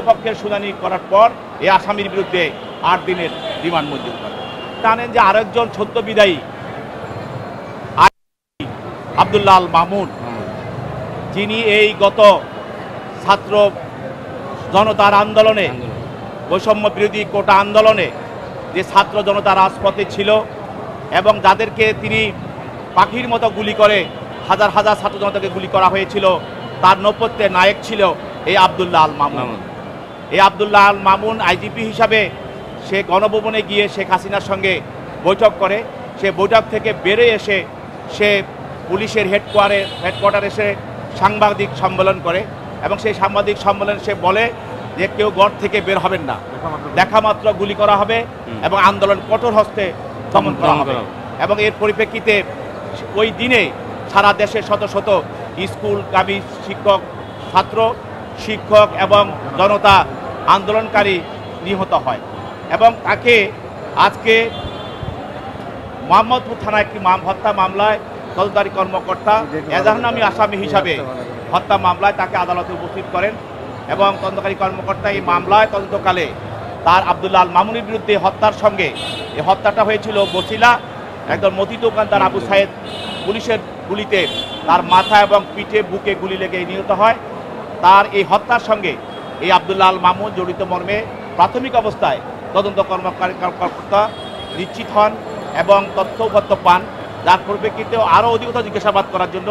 পক্ষের শুনানি করার পর এই আসামির বিরুদ্ধে 8 দিনের রিমান্ড মঞ্জুর করে। জানেন যে আরেকজন সদ্য বিদায়ী আব্দুল্লাহ আল মামুন, যিনি এই গত ছাত্র জনতার আন্দোলনে, বৈষম্য বিরোধী কোটা আন্দোলনে যে ছাত্র জনতা রাজপথে ছিল এবং যাদেরকে তিনি পাখির মতো গুলি করে হাজার হাজার ছাত্র জনতাকে গুলি করা হয়েছিল, তার নেপথ্যে নায়ক ছিল এই আব্দুল্লাহ আল মামুন। এই আব্দুল্লাহ আল মামুন আইজিপি হিসাবে সে গণভবনে গিয়ে শেখ হাসিনার সঙ্গে বৈঠক করে। সে বৈঠক থেকে বেরিয়ে এসে সে পুলিশের হেডকোয়ার্টারে এসে সাংবাদিক সম্মেলন করে এবং সেই সাংবাদিক সম্মেলনে সে বলে যে কেউ ঘর থেকে বের হবেন না, দেখা মাত্র গুলি করা হবে এবং আন্দোলন কঠোর হস্তে দমন করা হবে। এবং এর পরিপ্রেক্ষিতে ওই দিনে সারা দেশে শত শত স্কুলগামী শিক্ষক, ছাত্র, শিক্ষক এবং জনতা আন্দোলনকারী নিহত হয় এবং তাকে আজকে মোহাম্মদপুর থানায় একটি হত্যা মামলায় তদন্তকারী কর্মকর্তা এজাহারনামী আসামি হিসাবে হত্যা মামলায় তাকে আদালতে উপস্থিত করেন এবং তদন্তকারী কর্মকর্তা এই মামলায় তদন্তকালে তার আব্দুল্লাহ আল মামুনের বিরুদ্ধে হত্যার সঙ্গে এই হত্যাটা হয়েছিল বছিলা একদম মতি দোকানদার আবু সাইদ পুলিশের গুলিতে তার মাথা এবং পিঠে বুকে গুলি লেগে নিহত হয়। তার এই হত্যার সঙ্গে এই আব্দুল্লাহ আল মামুন জড়িত মর্মে প্রাথমিক অবস্থায় তদন্ত কর্মকর্তা নিশ্চিত হন এবং তথ্য পান, যার পরিপ্রেক্ষিতেও আরও অধিকতর জিজ্ঞাসাবাদ করার জন্য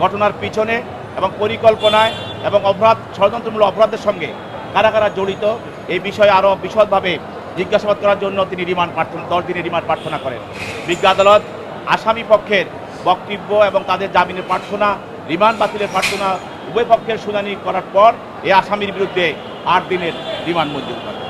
ঘটনার পিছনে এবং পরিকল্পনায় এবং ষড়যন্ত্রমূলক অপরাধের সঙ্গে কারা কারা জড়িত এই বিষয়ে আরও বিশদভাবে জিজ্ঞাসাবাদ করার জন্য তিনি 10 দিনের রিমান্ড প্রার্থনা করেন। বিজ্ঞ আদালত আসামি পক্ষের বক্তব্য এবং তাদের জামিনের প্রার্থনা, রিমান্ড বাতিলের প্রার্থনা উভয় পক্ষের শুনানি করার পর এই আসামির বিরুদ্ধে 8 দিনের রিমান্ড মঞ্জুর করেন।